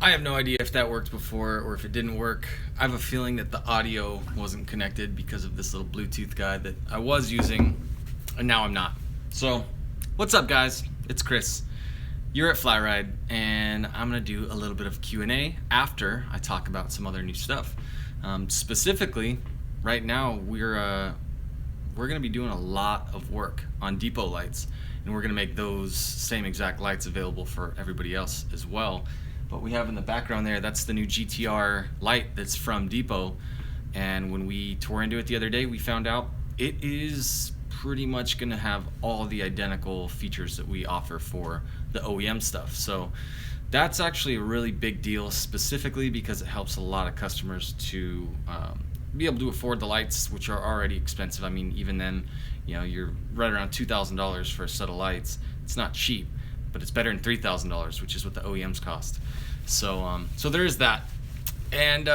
I have no idea if that worked before or if it didn't work. I have a feeling that the audio wasn't connected because of this little Bluetooth guy that I was using, and now I'm not. So, what's up, guys? It's Chris. You're at FlyRyde, and I'm gonna do a little bit of Q&A after I talk about some other new stuff. Specifically, right now we're gonna be doing a lot of work on Depo lights, and we're gonna make those same exact lights available for everybody else as well. What we have in the background there, that's the new GTR light that's from Depo, and when we tore into it the other day, we found out it is pretty much going to have all the identical features that we offer for the OEM stuff. So that's actually a really big deal, specifically because it helps a lot of customers to be able to afford the lights, which are already expensive. I mean, even then, you know, you're right around $2,000 for a set of lights. It's not cheap, but it's better than $3,000, which is what the OEMs cost. So there is that, and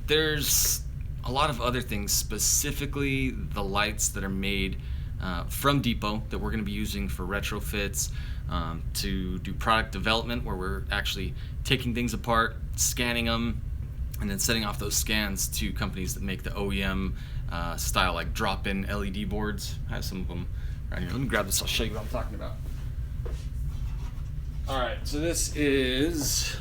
there's a lot of other things, specifically the lights that are made from Depo that we're going to be using for retrofits, to do product development, where we're actually taking things apart, scanning them, and then sending off those scans to companies that make the OEM style, like drop-in LED boards. I have some of them right here. Let me grab this, I'll show you what I'm talking about. Alright, so this is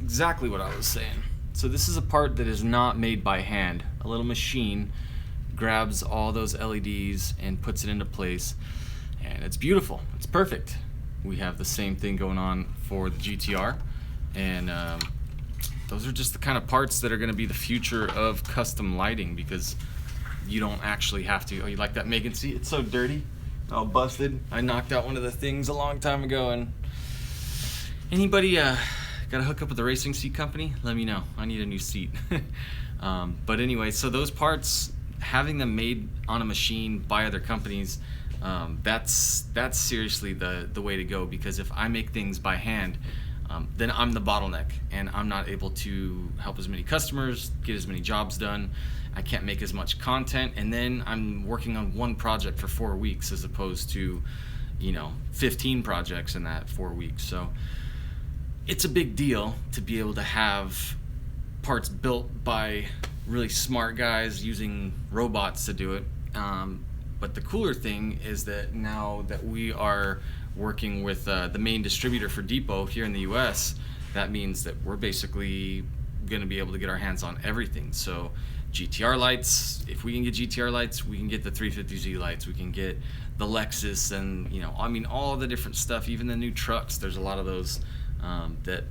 exactly what I was saying. So this is a part that is not made by hand. A little machine grabs all those LEDs and puts it into place, and it's beautiful. It's perfect. We have the same thing going on for the GTR, and those are just the kind of parts that are going to be the future of custom lighting, because you don't actually have to. Oh, you like that, Megan? See, it's so dirty, all busted. I knocked out one of the things a long time ago, and anybody got to hook up with the racing seat company? Let me know. I need a new seat. But anyway, so those parts, having them made on a machine by other companies, that's seriously the way to go, because if I make things by hand, then I'm the bottleneck, and I'm not able to help as many customers, get as many jobs done. I can't make as much content, and then I'm working on one project for 4 weeks as opposed to, 15 projects in that 4 weeks. So it's a big deal to be able to have parts built by really smart guys using robots to do it. But the cooler thing is that now that we are working with the main distributor for Depo here in the US, that means that we're basically going to be able to get our hands on everything. So GTR lights, if we can get GTR lights, we can get the 350Z lights, we can get the Lexus, and all the different stuff, even the new trucks. There's a lot of those that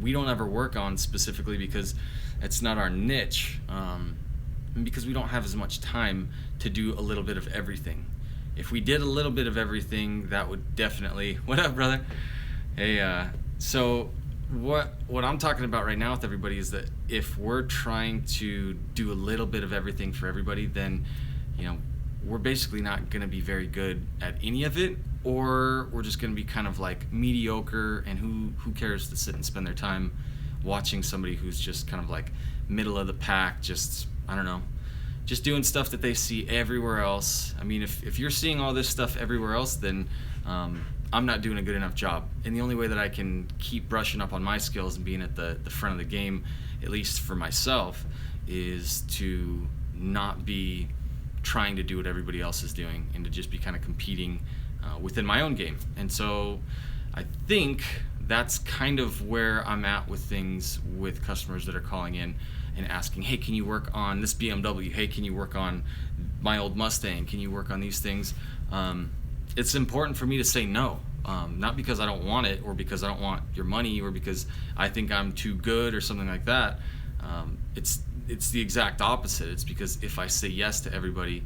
we don't ever work on specifically because it's not our niche, and because we don't have as much time to do a little bit of everything. If we did a little bit of everything, that would definitely... What up, brother? Hey, so what I'm talking about right now with everybody is that if we're trying to do a little bit of everything for everybody, then we're basically not going to be very good at any of it, or we're just going to be kind of like mediocre, and who cares to sit and spend their time watching somebody who's just kind of like middle of the pack, just, I don't know, just doing stuff that they see everywhere else. I mean, if you're seeing all this stuff everywhere else, then I'm not doing a good enough job. And the only way that I can keep brushing up on my skills and being at the front of the game, at least for myself, is to not be trying to do what everybody else is doing, and to just be kind of competing within my own game. And so I think that's kind of where I'm at with things, with customers that are calling in and asking, hey, can you work on this BMW? Hey, can you work on my old Mustang? Can you work on these things? It's important for me to say no, not because I don't want it, or because I don't want your money, or because I think I'm too good or something like that. It's the exact opposite. It's because if I say yes to everybody,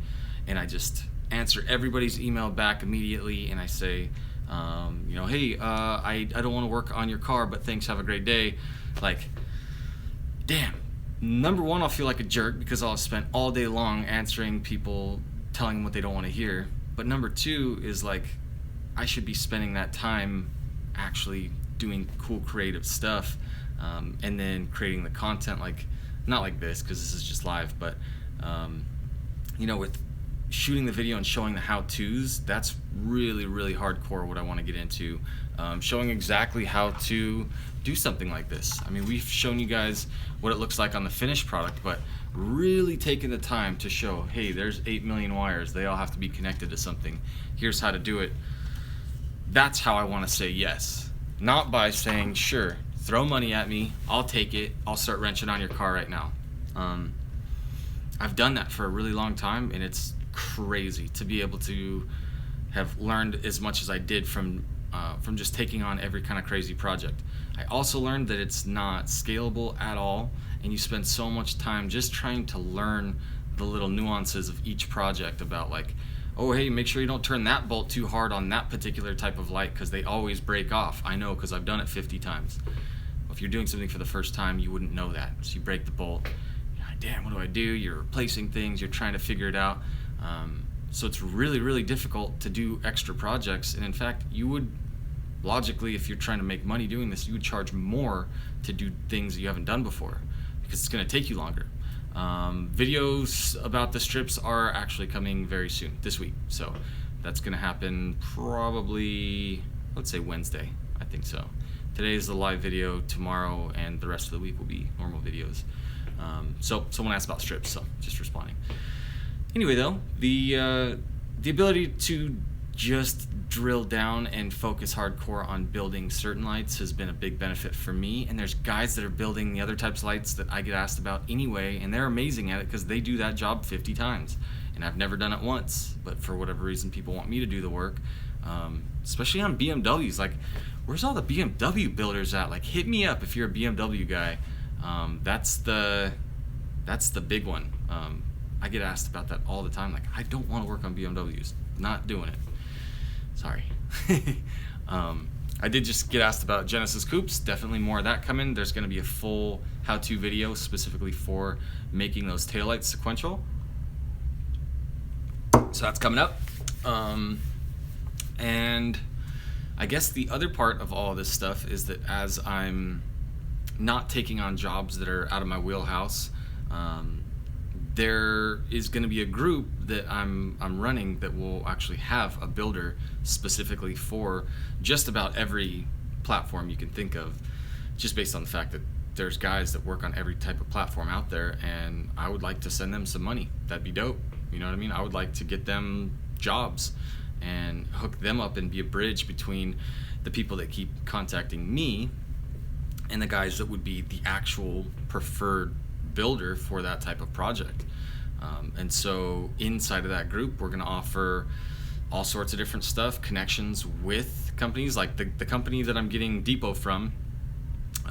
and I just answer everybody's email back immediately, and I say, hey, I don't want to work on your car, but thanks, have a great day. Like, damn. Number one, I'll feel like a jerk because I'll have spent all day long answering people, telling them what they don't want to hear. But number two is, like, I should be spending that time actually doing cool creative stuff, and then creating the content, like, not like this because this is just live, but with shooting the video and showing the how-tos, that's really, really hardcore what I want to get into. Showing exactly how to do something like this. I mean, we've shown you guys what it looks like on the finished product, but really taking the time to show, hey, there's 8 million wires. They all have to be connected to something. Here's how to do it. That's how I want to say yes. Not by saying, sure, throw money at me, I'll take it, I'll start wrenching on your car right now. I've done that for a really long time, and it's crazy to be able to have learned as much as I did from just taking on every kind of crazy project. I also learned that it's not scalable at all, and you spend so much time just trying to learn the little nuances of each project about, like, oh, hey, make sure you don't turn that bolt too hard on that particular type of light because they always break off. I know, because I've done it 50 times. If you're doing something for the first time, you wouldn't know that. So you break the bolt. Damn, what do I do? You're replacing things. You're trying to figure it out. So it's really, really difficult to do extra projects. And in fact, you would, logically, if you're trying to make money doing this, you would charge more to do things that you haven't done before because it's going to take you longer. Videos about the strips are actually coming very soon, this week. So that's going to happen probably, let's say Wednesday. I think so. Today is the live video. Tomorrow and the rest of the week will be normal videos. So someone asked about strips, so just responding. Anyway, though, the ability to just drill down and focus hardcore on building certain lights has been a big benefit for me. And there's guys that are building the other types of lights that I get asked about anyway, and they're amazing at it because they do that job 50 times. And I've never done it once, but for whatever reason, people want me to do the work, especially on BMWs. Like, where's all the BMW builders at? Like, hit me up if you're a BMW guy. That's the big one. I get asked about that all the time. Like, I don't want to work on BMWs. Not doing it. Sorry. I did just get asked about Genesis coupes. Definitely more of that coming. There's going to be a full how-to video specifically for making those taillights sequential. So that's coming up. And I guess the other part of all of this stuff is that as I'm not taking on jobs that are out of my wheelhouse, there is going to be a group that I'm running that will actually have a builder specifically for just about every platform you can think of, just based on the fact that there's guys that work on every type of platform out there, and I would like to send them some money. That'd be dope. You know what I mean? I would like to get them jobs and hook them up and be a bridge between the people that keep contacting me and the guys that would be the actual preferred builder for that type of project. And so inside of that group, we're going to offer all sorts of different stuff, connections with companies. Like the company that I'm getting Depo from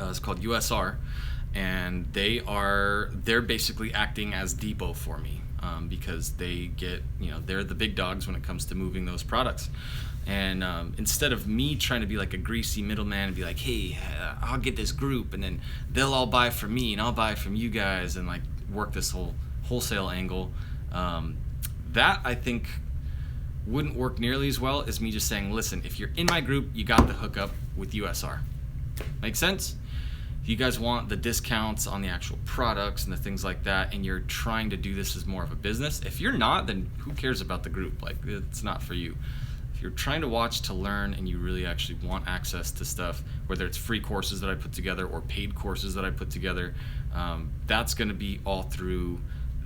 is called USR, and they're basically acting as Depo for me, because they get, they're the big dogs when it comes to moving those products. And instead of me trying to be like a greasy middleman and be like, hey, I'll get this group and then they'll all buy from me and I'll buy from you guys and like work this whole wholesale angle, that I think wouldn't work nearly as well as me just saying, listen, if you're in my group, you got the hookup with USR. Make sense? If you guys want the discounts on the actual products and the things like that, and you're trying to do this as more of a business, if you're not, then who cares about the group? Like, it's not for you. If you're trying to watch to learn and you really actually want access to stuff, whether it's free courses that I put together or paid courses that I put together, that's going to be all through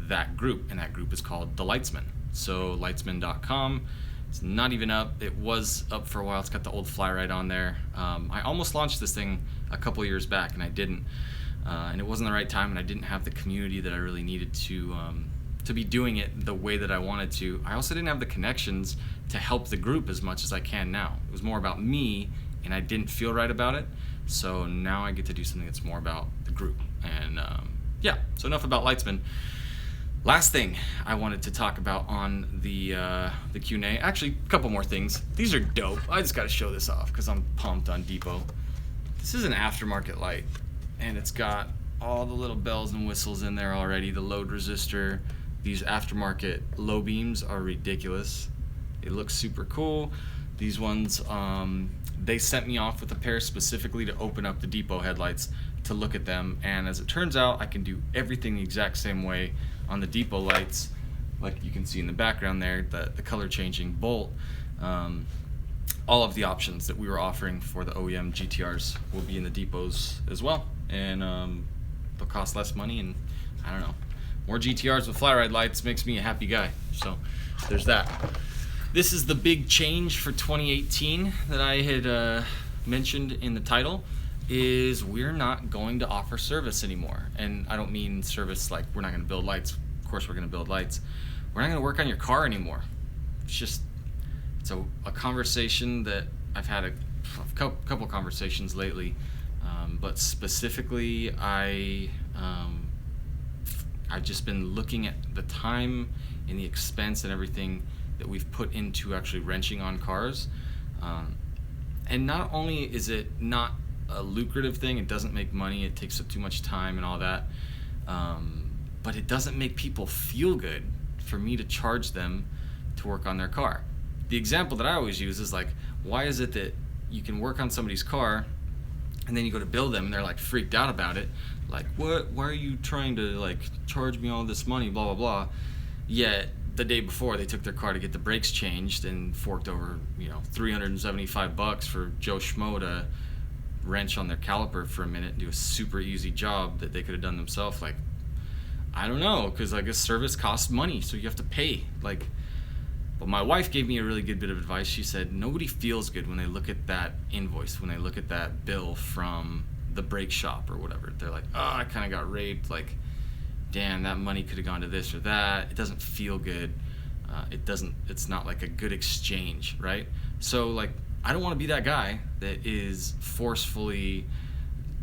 that group, and that group is called the Lightsmen. So lightsmen.com. It's not even up. It was up for a while. It's got the old FlyRyde on there. I almost launched this thing a couple years back, and I didn't. And it wasn't the right time, and I didn't have the community that I really needed to be doing it the way that I wanted to. I also didn't have the connections to help the group as much as I can now. It was more about me, and I didn't feel right about it. So now I get to do something that's more about the group. And yeah, so enough about Lightsmen. Last thing I wanted to talk about on the Q&A, actually a couple more things. These are dope. I just got to show this off because I'm pumped on Depo. This is an aftermarket light, and it's got all the little bells and whistles in there already. The load resistor. These aftermarket low beams are ridiculous. It looks super cool. These ones, they sent me off with a pair specifically to open up the Depo headlights to look at them, and as it turns out, I can do everything the exact same way on the Depo lights like you can see in the background there, the color changing bolt. All of the options that we were offering for the OEM GTRs will be in the Depos as well, and they'll cost less money, and I don't know, more GTRs with FlyRyde lights makes me a happy guy. So there's that. This is the big change for 2018 that I had mentioned in the title, is we're not going to offer service anymore. And I don't mean service like we're not going to build lights. Of course we're going to build lights. We're not going to work on your car anymore. It's a conversation that I've had a couple conversations lately, but specifically I've just been looking at the time and the expense and everything that we've put into actually wrenching on cars, and not only is it not a lucrative thing, it doesn't make money, it takes up too much time and all that, but it doesn't make people feel good for me to charge them to work on their car. The example that I always use is like, why is it that you can work on somebody's car and then you go to build them and they're like freaked out about it, like, what, why are you trying to like charge me all this money, blah blah blah, yet the day before they took their car to get the brakes changed and forked over, you know, $375 for Joe Schmo to wrench on their caliper for a minute and do a super easy job that they could have done themselves. Like, I don't know, because I guess service costs money, so you have to pay. Like, but my wife gave me a really good bit of advice. She said nobody feels good when they look at that invoice, when they look at that bill from the brake shop or whatever. They're like, oh, I kind of got raped. Like, damn, that money could have gone to this or that. It doesn't feel good. It's not like a good exchange, right? So like, I don't want to be that guy that is forcefully,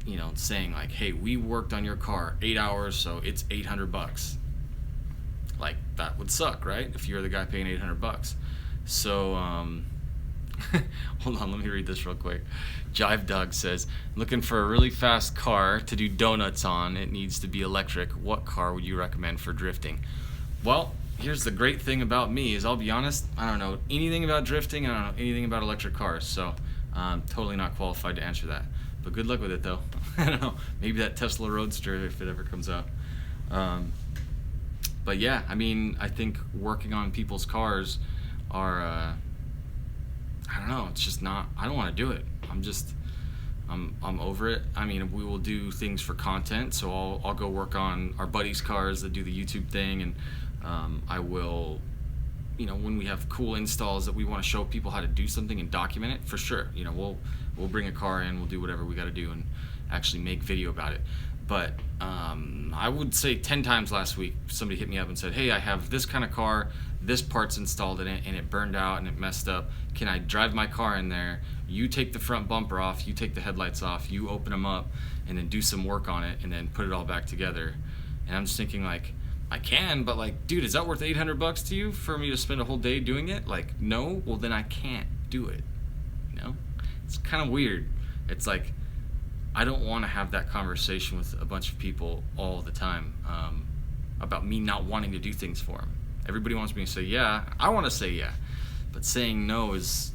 you know, saying like, hey, we worked on your car 8 hours, so it's $800. Like, that would suck, right? If you're the guy paying $800. So, hold on, let me read this real quick. Jive Dog says, looking for a really fast car to do donuts on. It needs to be electric. What car would you recommend for drifting? Well, here's the great thing about me is, I'll be honest, I don't know anything about drifting. I don't know anything about electric cars. So I'm totally not qualified to answer that. But good luck with it, though. I don't know. Maybe that Tesla Roadster, if it ever comes out. But yeah, I mean, I think working on people's cars are, I don't know, it's just not, I don't want to do it. I'm over it. I mean, we will do things for content, so I'll go work on our buddies' cars that do the YouTube thing, and I will, you know, when we have cool installs that we want to show people how to do something and document it, for sure. You know, we'll bring a car in, we'll do whatever we got to do and actually make video about it. But I would say 10 times last week, somebody hit me up and said, hey, I have this kind of car, this part's installed in it, and it burned out and it messed up. Can I drive my car in there? You take the front bumper off, you take the headlights off, you open them up, and then do some work on it, and then put it all back together. And I'm just thinking, like, I can, but like, dude, is that worth $800 to you for me to spend a whole day doing it? Like, no? Well, then I can't do it. You know? It's kind of weird. It's like, I don't want to have that conversation with a bunch of people all the time about me not wanting to do things for them. Everybody wants me to say yeah. I want to say yeah. But saying no is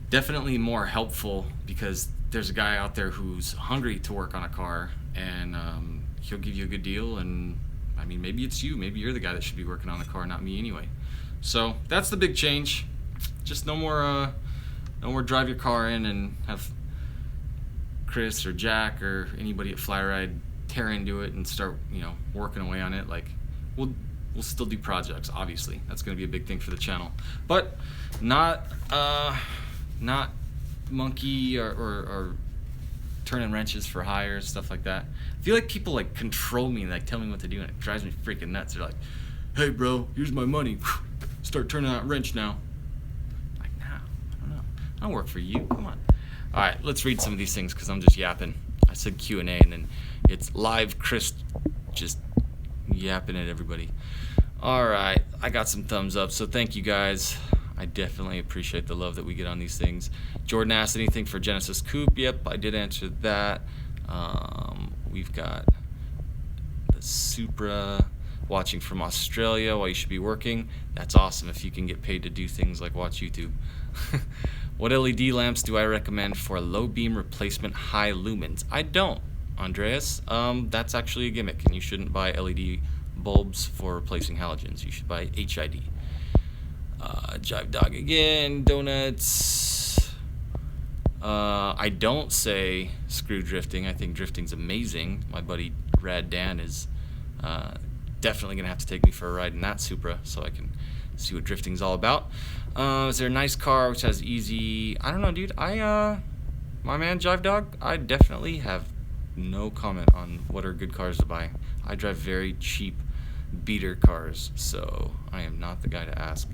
definitely more helpful, because there's a guy out there who's hungry to work on a car, and he'll give you a good deal. And I mean, maybe it's you. Maybe you're the guy that should be working on the car, not me anyway. So that's the big change. Just no more drive your car in and have Chris or Jack or anybody at FlyRyde tear into it and start, you know, working away on it. Like, we'll still do projects, obviously. That's going to be a big thing for the channel, but not monkey or turning wrenches for hire, stuff like that. I feel like people like control me and like tell me what to do, and it drives me freaking nuts. They're like, hey bro, here's my money, start turning that wrench now. I'm like, nah, I don't know, I don't work for you, come on. All right, let's read some of these things, because I'm just yapping. I said Q&A, and then it's live Chris just yapping at everybody. All right, I got some thumbs up, so thank you guys. I definitely appreciate the love that we get on these things. Jordan asked, anything for Genesis Coupe? Yep, I did answer that. We've got the Supra watching from Australia while you should be working. That's awesome if you can get paid to do things like watch YouTube. What LED lamps do I recommend for low beam replacement high lumens? I don't, Andreas. That's actually a gimmick, and you shouldn't buy LED bulbs for replacing halogens. You should buy HID. Jive Dog again, donuts. I don't say screw drifting. I think drifting's amazing. My buddy Rad Dan is definitely gonna have to take me for a ride in that Supra so I can see what drifting's all about. Is there a nice car which has easy? I don't know, dude. My man Jive Dog, I definitely have no comment on what are good cars to buy. I drive very cheap beater cars, so I am not the guy to ask.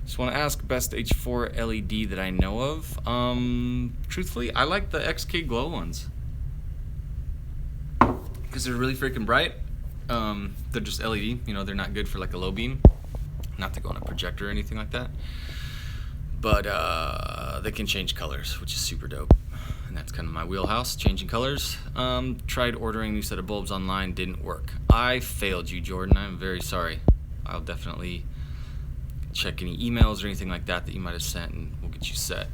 Just want to ask best H4 LED that I know of. Truthfully, I like the XK Glow ones because they're really freaking bright. They're just LED, you know, they're not good for like a low beam, not to go on a projector or anything like that. But they can change colors, which is super dope. And that's kind of my wheelhouse, changing colors. Tried ordering a new set of bulbs online, didn't work. I failed you, Jordan. I'm very sorry. I'll definitely check any emails or anything like that you might have sent, and we'll get you set.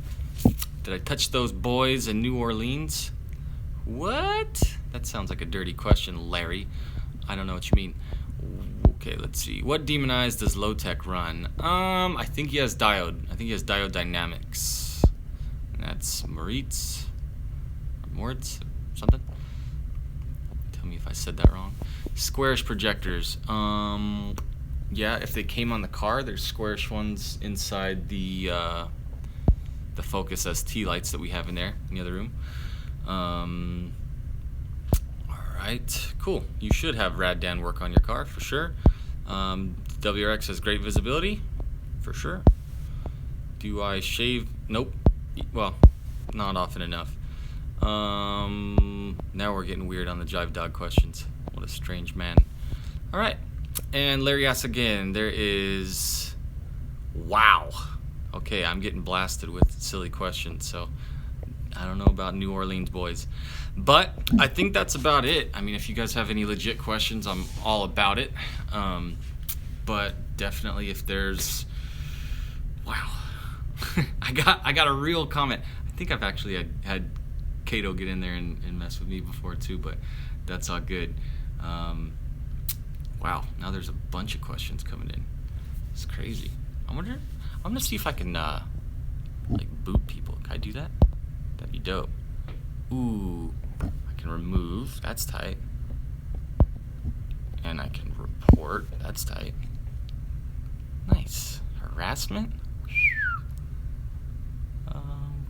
Did I touch those boys in New Orleans? What? That sounds like a dirty question, Larry. I don't know what you mean. Okay, let's see. What demonized does Low Tech run? I think he has diode. I think he has diode dynamics. And that's Moritz. Moritz? Something? Tell me if I said that wrong. Squarish projectors. Yeah, if they came on the car, there's squarish ones inside the Focus ST lights that we have in there in the other room. Alright, cool. You should have Rad Dan work on your car for sure. WRX has great visibility for sure. Do I shave? Nope. Well, not often enough. Now we're getting weird on the Jive Dog questions. What a strange man. Alright. And Larry asks again, there is, wow. Okay, I'm getting blasted with silly questions, so I don't know about New Orleans boys. But I think that's about it. I mean, if you guys have any legit questions, I'm all about it. But definitely if there's, wow. I got a real comment. I think I've actually had Kato get in there and mess with me before too, but that's all good. Wow, now there's a bunch of questions coming in. It's crazy. I'm gonna see if I can like boot people. Can I do that? That'd be dope. Ooh, I can remove. That's tight. And I can report. That's tight. Nice. Harassment.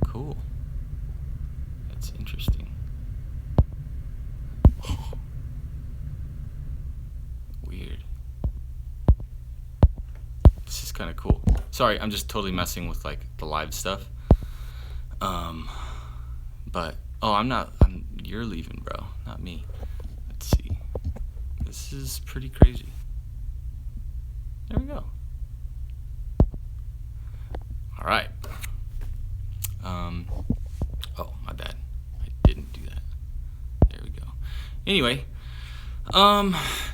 Cool. That's interesting. Weird. This is kind of cool. Sorry, I'm just totally messing with like the live stuff. But you're leaving, bro, not me. Let's see. This is pretty crazy. There we go. All right. Oh, my bad. I didn't do that. There we go. Anyway,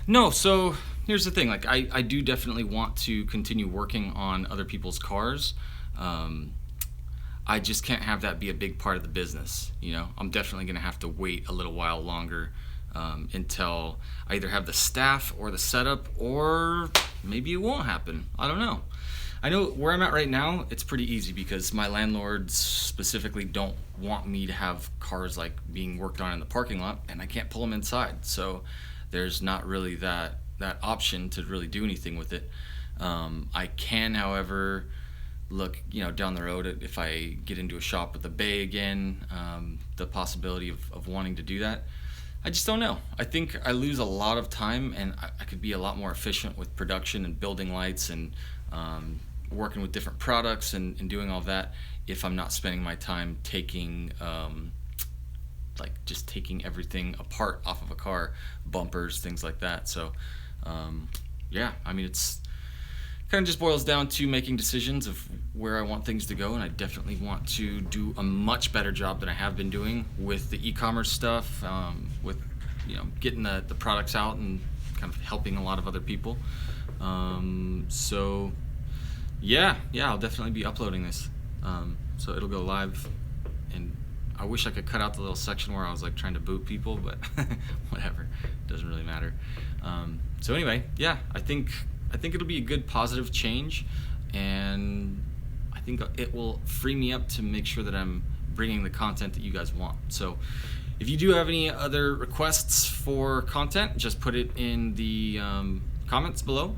no, so here's the thing. Like, I do definitely want to continue working on other people's cars. I just can't have that be a big part of the business, you know? I'm definitely gonna have to wait a little while longer until I either have the staff or the setup, or maybe it won't happen. I don't know. I know where I'm at right now, it's pretty easy because my landlords specifically don't want me to have cars like being worked on in the parking lot, and I can't pull them inside. So there's not really that option to really do anything with it. I can, however, look, you know, down the road if I get into a shop with a bay again, the possibility of wanting to do that. I just don't know. I think I lose a lot of time, and I could be a lot more efficient with production and building lights and working with different products and doing all that if I'm not spending my time taking like just taking everything apart off of a car, bumpers, things like that. So yeah, I mean, it's kind of just boils down to making decisions of where I want things to go, and I definitely want to do a much better job than I have been doing with the e-commerce stuff, with, you know, getting the products out and kind of helping a lot of other people. So yeah, I'll definitely be uploading this. So it'll go live, and I wish I could cut out the little section where I was like trying to boot people, but whatever, doesn't really matter. So anyway, yeah, I think it'll be a good positive change, and I think it will free me up to make sure that I'm bringing the content that you guys want. So if you do have any other requests for content, just put it in the comments below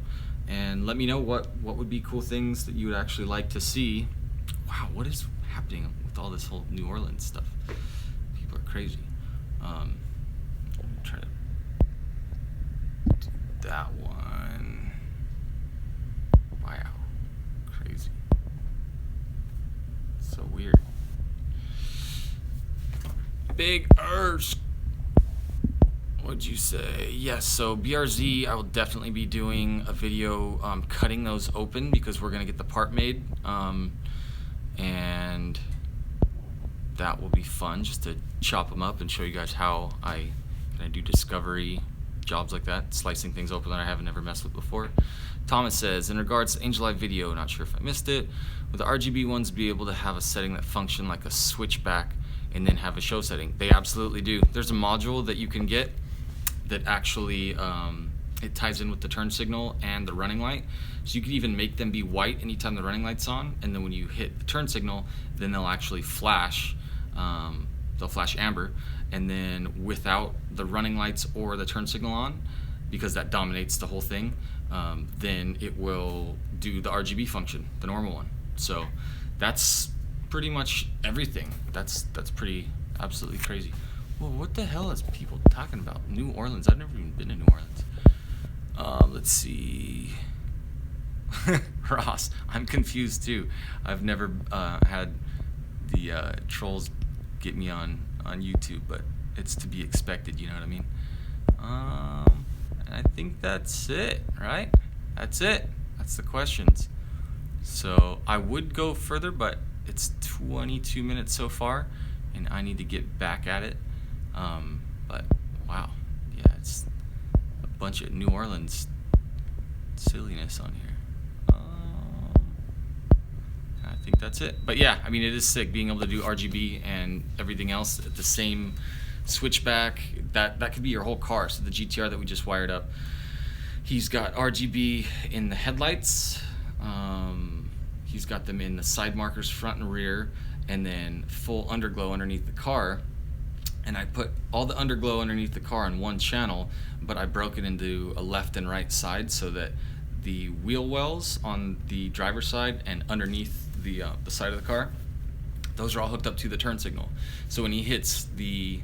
and let me know what would be cool things that you would actually like to see. Wow, what is happening with all this whole New Orleans stuff? People are crazy. Try to do that one. Wow, crazy. So weird. Big Ursh. What'd you say? Yes, so BRZ, I will definitely be doing a video cutting those open because we're gonna get the part made, and that will be fun just to chop them up and show you guys how I do discovery jobs like that, slicing things open that I haven't ever messed with before. Thomas says, in regards to Angel Eye Video, not sure if I missed it, would the RGB ones be able to have a setting that function like a switchback and then have a show setting? They absolutely do. There's a module that you can get that actually it ties in with the turn signal and the running light, so you can even make them be white anytime the running light's on, and then when you hit the turn signal, then they'll actually flash. They'll flash amber, and then without the running lights or the turn signal on, because that dominates the whole thing, then it will do the RGB function, the normal one. So that's pretty much everything. That's pretty absolutely crazy. Well, what the hell is people talking about? New Orleans? I've never even been to New Orleans. Let's see. Ross, I'm confused too. I've never had the trolls get me on YouTube, but it's to be expected, you know what I mean? And I think that's it, right? That's it. That's the questions. So I would go further, but it's 22 minutes so far, and I need to get back at it. But wow, yeah, it's a bunch of New Orleans silliness on here. I think that's it. But yeah, I mean, it is sick being able to do RGB and everything else at the same switchback. That could be your whole car. So the GTR that we just wired up, he's got RGB in the headlights. He's got them in the side markers, front and rear, and then full underglow underneath the car. And I put all the underglow underneath the car on one channel, but I broke it into a left and right side so that the wheel wells on the driver's side and underneath the side of the car, those are all hooked up to the turn signal. So when he hits the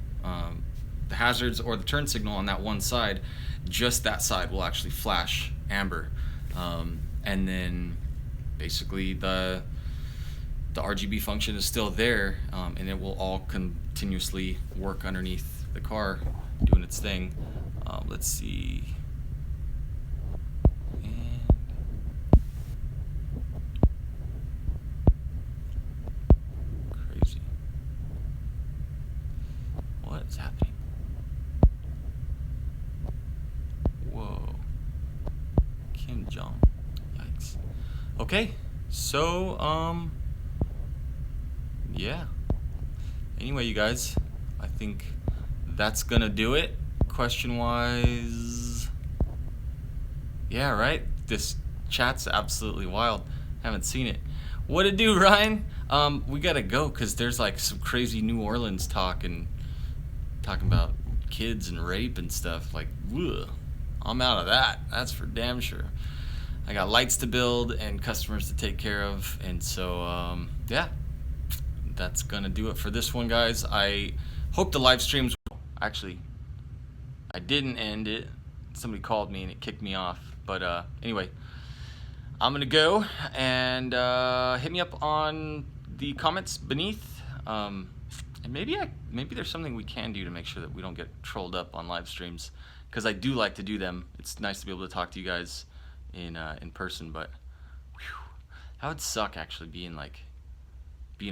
hazards or the turn signal on that one side, just that side will actually flash amber, and then basically the RGB function is still there, and it will all continuously work underneath the car doing its thing. Let's see. Crazy. What is happening? Whoa. Kim Jong. Yikes. Okay, so yeah. Anyway, you guys, I think that's gonna do it. Question wise, yeah, right? This chat's absolutely wild. Haven't seen it. What to do, Ryan? We gotta go because there's like some crazy New Orleans talk and talking about kids and rape and stuff. Like, ugh, I'm out of that. That's for damn sure. I got lights to build and customers to take care of, and so yeah, that's gonna do it for this one, guys. I hope the live streams. Actually, I didn't end it. Somebody called me and it kicked me off. But anyway, I'm gonna go, and hit me up on the comments beneath, and maybe there's something we can do to make sure that we don't get trolled up on live streams, because I do like to do them. It's nice to be able to talk to you guys in person, but whew, that would suck actually being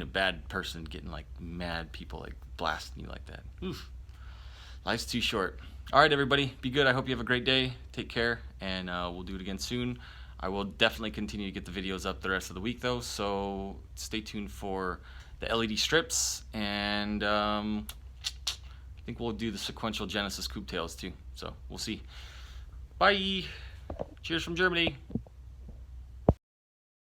a bad person, getting like mad people like blasting you like that. Oof. Life's too short. All right, everybody, be good. I hope you have a great day. Take care, and we'll do it again soon. I will definitely continue to get the videos up the rest of the week, though, so stay tuned for the LED strips, and I think we'll do the sequential Genesis coupe tails too. So we'll see. Bye. Cheers from Germany.